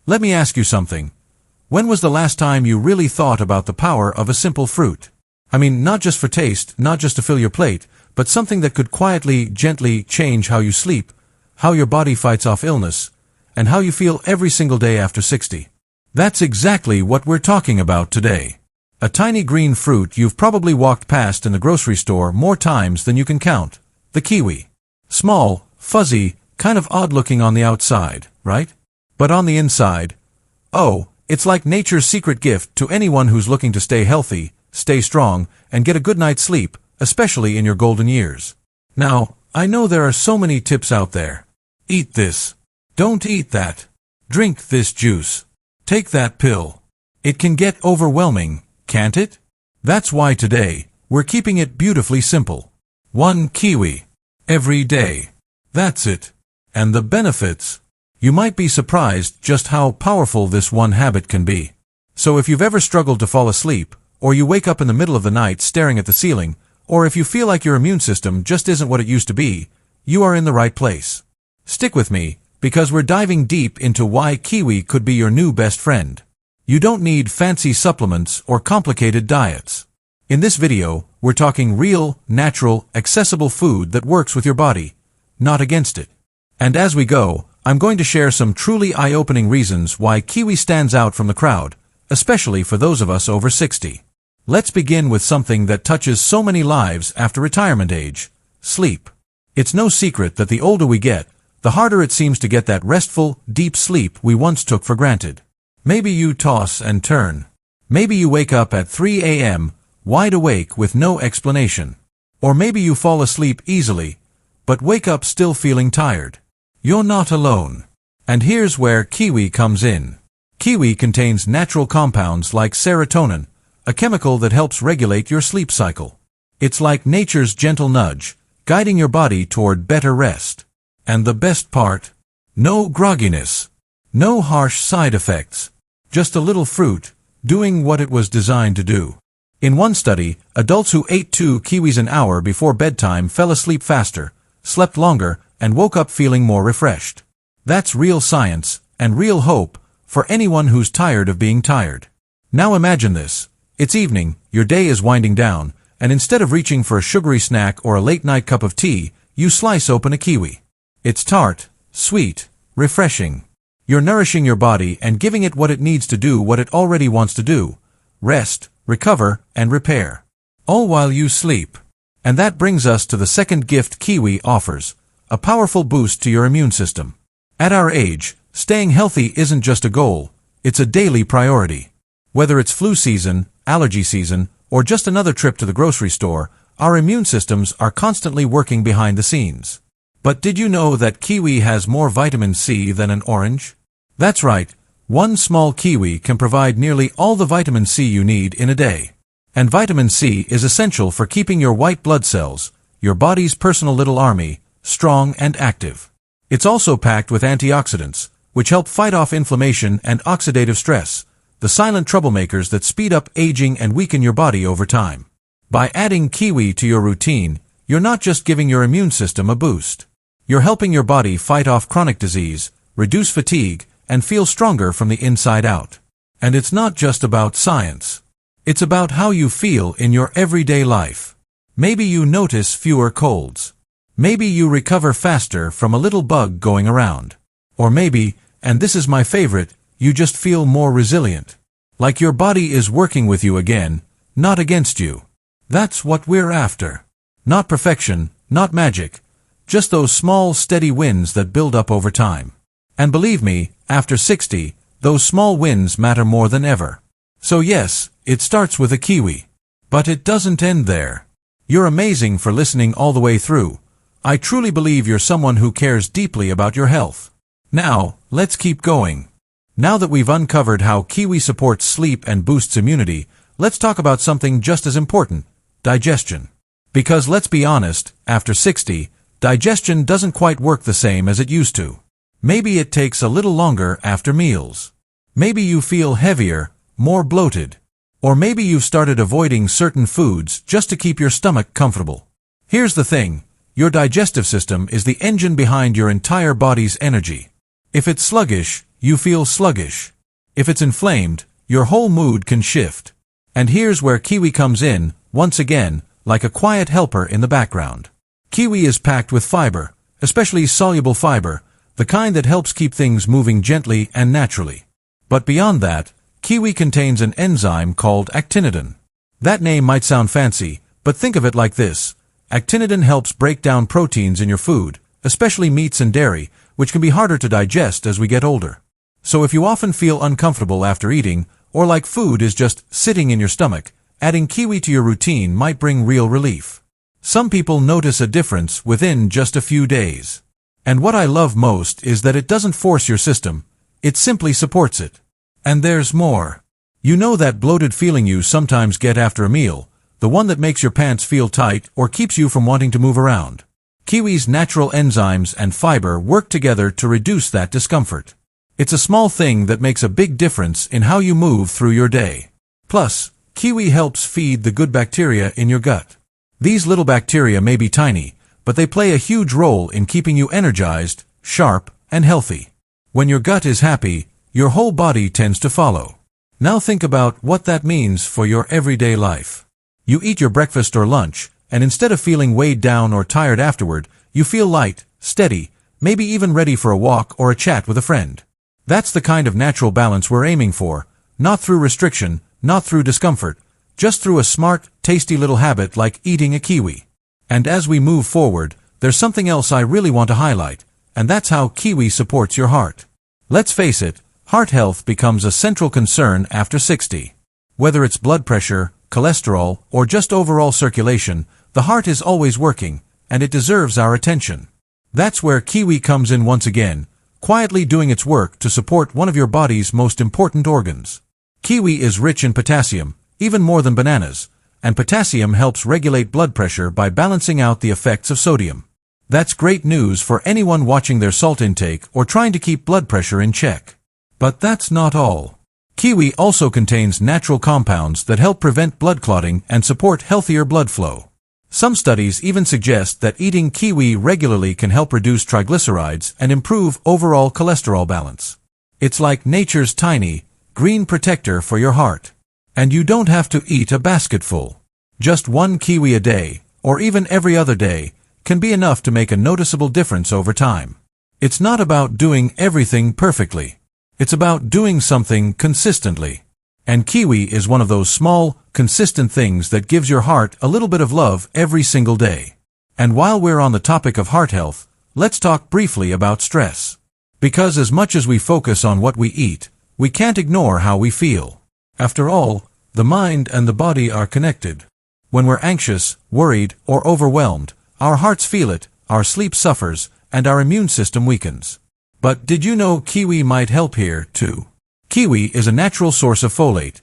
Let me ask you something. When was the last time you really thought about the power of a simple fruit? I mean, not just for taste, not just to fill your plate, but something that could quietly, gently change how you sleep, how your body fights off illness, and how you feel every single day after 60. That's exactly what we're talking about today. A tiny green fruit you've probably walked past in the grocery store more times than you can count. The kiwi. Small, fuzzy, kind of odd-looking on the outside, right? But on the inside, oh, it's like nature's secret gift to anyone who's looking to stay healthy, stay strong, and get a good night's sleep, especially in your golden years. Now, I know there are so many tips out there. Eat this. Don't eat that. Drink this juice. Take that pill. It can get overwhelming, can't it? That's why today, we're keeping it beautifully simple. 1 kiwi. Every day. That's it. And the benefits. You might be surprised just how powerful this one habit can be. So if you've ever struggled to fall asleep, or you wake up in the middle of the night staring at the ceiling, or if you feel like your immune system just isn't what it used to be, you are in the right place. Stick with me, because we're diving deep into why kiwi could be your new best friend. You don't need fancy supplements or complicated diets. In this video, we're talking real, natural, accessible food that works with your body, not against it. And as we go, I'm going to share some truly eye-opening reasons why kiwi stands out from the crowd, especially for those of us over 60. Let's begin with something that touches so many lives after retirement age: sleep. It's no secret that the older we get, the harder it seems to get that restful, deep sleep we once took for granted. Maybe you toss and turn. Maybe you wake up at 3 a.m., wide awake with no explanation. Or maybe you fall asleep easily, but wake up still feeling tired. You're not alone. And here's where kiwi comes in. Kiwi contains natural compounds like serotonin, a chemical that helps regulate your sleep cycle. It's like nature's gentle nudge, guiding your body toward better rest. And the best part? No grogginess. No harsh side effects. Just a little fruit, doing what it was designed to do. In one study, adults who ate 2 kiwis an hour before bedtime fell asleep faster, slept longer, and woke up feeling more refreshed. That's real science, and real hope, for anyone who's tired of being tired. Now imagine this. It's evening, your day is winding down, and instead of reaching for a sugary snack or a late-night cup of tea, you slice open a kiwi. It's tart, sweet, refreshing. You're nourishing your body and giving it what it needs to do what it already wants to do: rest, recover, and repair. All while you sleep. And that brings us to the second gift kiwi offers: a powerful boost to your immune system. At our age, staying healthy isn't just a goal, it's a daily priority. Whether it's flu season, allergy season, or just another trip to the grocery store, our immune systems are constantly working behind the scenes. But did you know that kiwi has more vitamin C than an orange? That's right, one small kiwi can provide nearly all the vitamin C you need in a day. And vitamin C is essential for keeping your white blood cells, your body's personal little army, strong and active. It's also packed with antioxidants, which help fight off inflammation and oxidative stress, the silent troublemakers that speed up aging and weaken your body over time. By adding kiwi to your routine, you're not just giving your immune system a boost. You're helping your body fight off chronic disease, reduce fatigue, and feel stronger from the inside out. And it's not just about science. It's about how you feel in your everyday life. Maybe you notice fewer colds. Maybe you recover faster from a little bug going around. Or maybe, and this is my favorite, you just feel more resilient. Like your body is working with you again, not against you. That's what we're after. Not perfection, not magic, just those small, steady wins that build up over time. And believe me, after 60, those small wins matter more than ever. So yes, it starts with a kiwi. But it doesn't end there. You're amazing for listening all the way through. I truly believe you're someone who cares deeply about your health. Now, let's keep going. Now that we've uncovered how kiwi supports sleep and boosts immunity, let's talk about something just as important: digestion. Because let's be honest, after 60, digestion doesn't quite work the same as it used to. Maybe it takes a little longer after meals. Maybe you feel heavier, more bloated. Or maybe you've started avoiding certain foods just to keep your stomach comfortable. Here's the thing: your digestive system is the engine behind your entire body's energy. If it's sluggish, you feel sluggish. If it's inflamed, your whole mood can shift. And here's where kiwi comes in, once again, like a quiet helper in the background. Kiwi is packed with fiber, especially soluble fiber, the kind that helps keep things moving gently and naturally. But beyond that, kiwi contains an enzyme called actinidin. That name might sound fancy, but think of it like this. Actinidin helps break down proteins in your food, especially meats and dairy, which can be harder to digest as we get older. So if you often feel uncomfortable after eating, or like food is just sitting in your stomach, adding kiwi to your routine might bring real relief. Some people notice a difference within just a few days. And what I love most is that it doesn't force your system, it simply supports it. And there's more. You know that bloated feeling you sometimes get after a meal, the one that makes your pants feel tight or keeps you from wanting to move around. Kiwi's natural enzymes and fiber work together to reduce that discomfort. It's a small thing that makes a big difference in how you move through your day. Plus, kiwi helps feed the good bacteria in your gut. These little bacteria may be tiny, but they play a huge role in keeping you energized, sharp, and healthy. When your gut is happy, your whole body tends to follow. Now think about what that means for your everyday life. You eat your breakfast or lunch, and instead of feeling weighed down or tired afterward, you feel light, steady, maybe even ready for a walk or a chat with a friend. That's the kind of natural balance we're aiming for, not through restriction, not through discomfort, just through a smart, tasty little habit like eating a kiwi. And as we move forward, there's something else I really want to highlight, and that's how kiwi supports your heart. Let's face it, heart health becomes a central concern after 60. Whether it's blood pressure, cholesterol, or just overall circulation, the heart is always working, and it deserves our attention. That's where kiwi comes in once again, quietly doing its work to support one of your body's most important organs. Kiwi is rich in potassium, even more than bananas, and potassium helps regulate blood pressure by balancing out the effects of sodium. That's great news for anyone watching their salt intake or trying to keep blood pressure in check. But that's not all. Kiwi also contains natural compounds that help prevent blood clotting and support healthier blood flow. Some studies even suggest that eating kiwi regularly can help reduce triglycerides and improve overall cholesterol balance. It's like nature's tiny, green protector for your heart. And you don't have to eat a basketful. Just one kiwi a day, or even every other day, can be enough to make a noticeable difference over time. It's not about doing everything perfectly. It's about doing something consistently. And kiwi is one of those small, consistent things that gives your heart a little bit of love every single day. And while we're on the topic of heart health, let's talk briefly about stress. Because as much as we focus on what we eat, we can't ignore how we feel. After all, the mind and the body are connected. When we're anxious, worried, or overwhelmed, our hearts feel it, our sleep suffers, and our immune system weakens. But did you know kiwi might help here, too? Kiwi is a natural source of folate,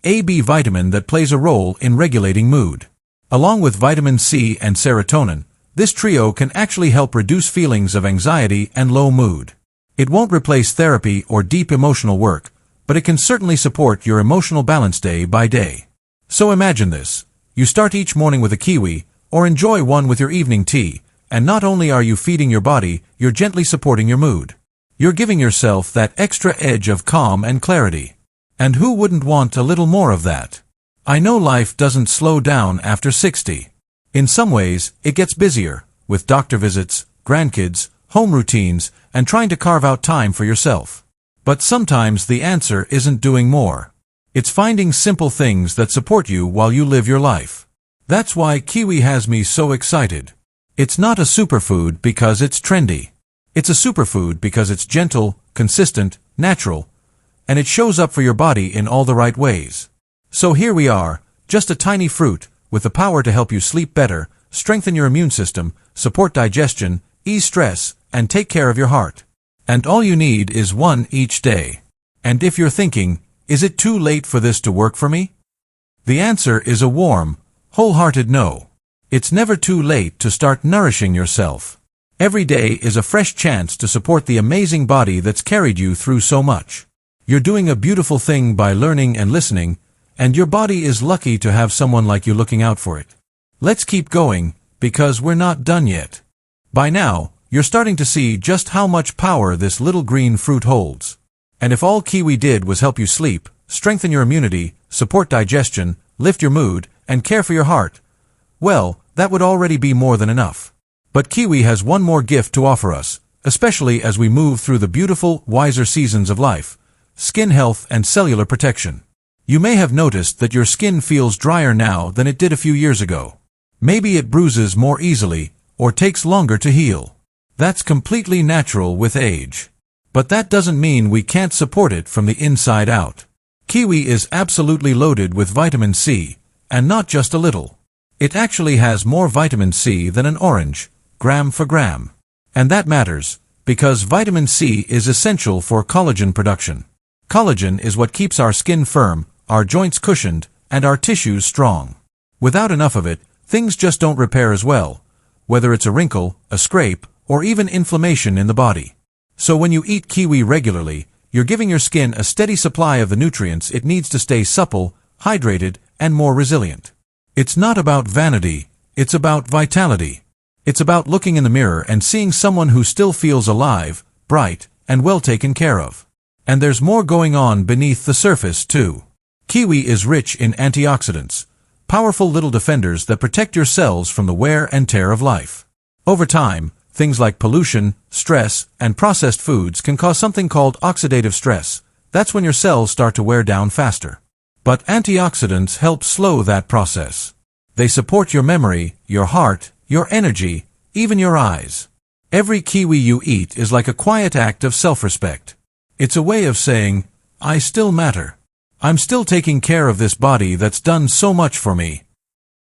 a B vitamin that plays a role in regulating mood. Along with vitamin C and serotonin, this trio can actually help reduce feelings of anxiety and low mood. It won't replace therapy or deep emotional work, but it can certainly support your emotional balance day by day. So imagine this. You start each morning with a kiwi, or enjoy one with your evening tea, and not only are you feeding your body, you're gently supporting your mood. You're giving yourself that extra edge of calm and clarity. And who wouldn't want a little more of that? I know life doesn't slow down after 60. In some ways, it gets busier, with doctor visits, grandkids, home routines, and trying to carve out time for yourself. But sometimes the answer isn't doing more. It's finding simple things that support you while you live your life. That's why kiwi has me so excited. It's not a superfood because it's trendy. It's a superfood because it's gentle, consistent, natural, and it shows up for your body in all the right ways. So here we are, just a tiny fruit, with the power to help you sleep better, strengthen your immune system, support digestion, ease stress, and take care of your heart. And all you need is one each day. And if you're thinking, is it too late for this to work for me? The answer is a warm, wholehearted no. It's never too late to start nourishing yourself. Every day is a fresh chance to support the amazing body that's carried you through so much. You're doing a beautiful thing by learning and listening, and your body is lucky to have someone like you looking out for it. Let's keep going, because we're not done yet. By now, you're starting to see just how much power this little green fruit holds. And if all Kiwi did was help you sleep, strengthen your immunity, support digestion, lift your mood, and care for your heart, well, that would already be more than enough. But Kiwi has one more gift to offer us, especially as we move through the beautiful, wiser seasons of life: skin health and cellular protection. You may have noticed that your skin feels drier now than it did a few years ago. Maybe it bruises more easily, or takes longer to heal. That's completely natural with age. But that doesn't mean we can't support it from the inside out. Kiwi is absolutely loaded with vitamin C, and not just a little. It actually has more vitamin C than an orange, gram for gram. And that matters, because vitamin C is essential for collagen production. Collagen is what keeps our skin firm, our joints cushioned, and our tissues strong. Without enough of it, things just don't repair as well, whether it's a wrinkle, a scrape, or even inflammation in the body. So when you eat Kiwi regularly, you're giving your skin a steady supply of the nutrients it needs to stay supple, hydrated, and more resilient. It's not about vanity, it's about vitality. It's about looking in the mirror and seeing someone who still feels alive, bright, and well taken care of. And there's more going on beneath the surface, too. Kiwi is rich in antioxidants, powerful little defenders that protect your cells from the wear and tear of life. Over time, things like pollution, stress, and processed foods can cause something called oxidative stress. That's when your cells start to wear down faster. But antioxidants help slow that process. They support your memory, your heart, your energy, even your eyes. Every Kiwi you eat is like a quiet act of self-respect. It's a way of saying, I still matter. I'm still taking care of this body that's done so much for me.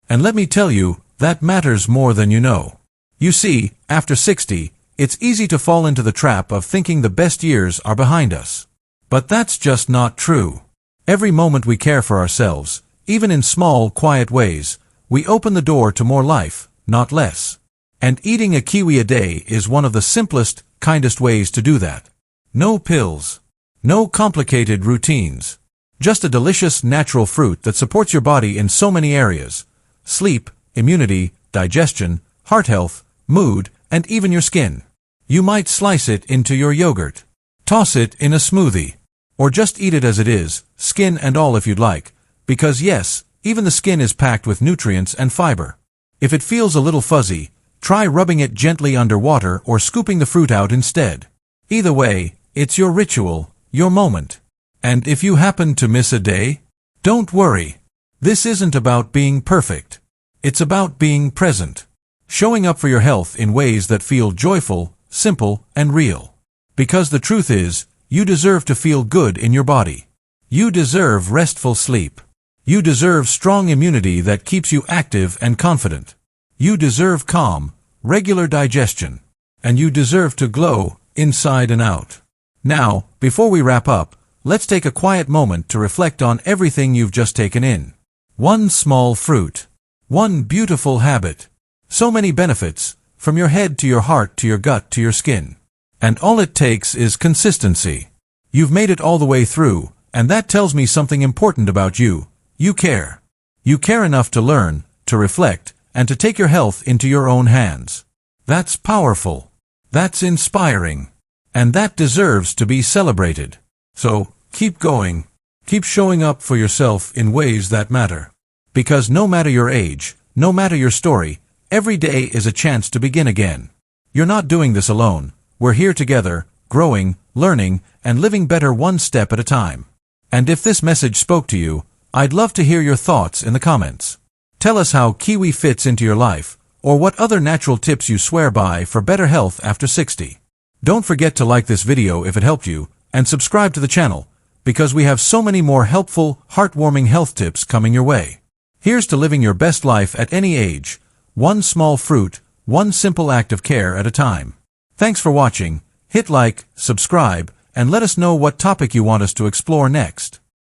And let me tell you, that matters more than you know. You see, after 60, it's easy to fall into the trap of thinking the best years are behind us. But that's just not true. Every moment we care for ourselves, even in small, quiet ways, we open the door to more life, not less. And eating a Kiwi a day is one of the simplest, kindest ways to do that. No pills. No complicated routines. Just a delicious, natural fruit that supports your body in so many areas: sleep, immunity, digestion, heart health, mood, and even your skin. You might slice it into your yogurt. Toss it in a smoothie. Or just eat it as it is, skin and all if you'd like, because yes, even the skin is packed with nutrients and fiber. If it feels a little fuzzy, try rubbing it gently under water or scooping the fruit out instead. Either way, it's your ritual, your moment. And if you happen to miss a day, don't worry. This isn't about being perfect. It's about being present. Showing up for your health in ways that feel joyful, simple, and real. Because the truth is, you deserve to feel good in your body. You deserve restful sleep. You deserve strong immunity that keeps you active and confident. You deserve calm, regular digestion. And you deserve to glow, inside and out. Now, before we wrap up, let's take a quiet moment to reflect on everything you've just taken in. One small fruit. One beautiful habit. So many benefits, from your head to your heart to your gut to your skin. And all it takes is consistency. You've made it all the way through, and that tells me something important about you. You care. You care enough to learn, to reflect, and to take your health into your own hands. That's powerful. That's inspiring. And that deserves to be celebrated. So, keep going. Keep showing up for yourself in ways that matter. Because no matter your age, no matter your story, every day is a chance to begin again. You're not doing this alone. We're here together, growing, learning, and living better one step at a time. And if this message spoke to you, I'd love to hear your thoughts in the comments. Tell us how Kiwi fits into your life, or what other natural tips you swear by for better health after 60. Don't forget to like this video if it helped you, and subscribe to the channel, because we have so many more helpful, heartwarming health tips coming your way. Here's to living your best life at any age, one small fruit, one simple act of care at a time. Thanks for watching. Hit like, subscribe, and let us know what topic you want us to explore next.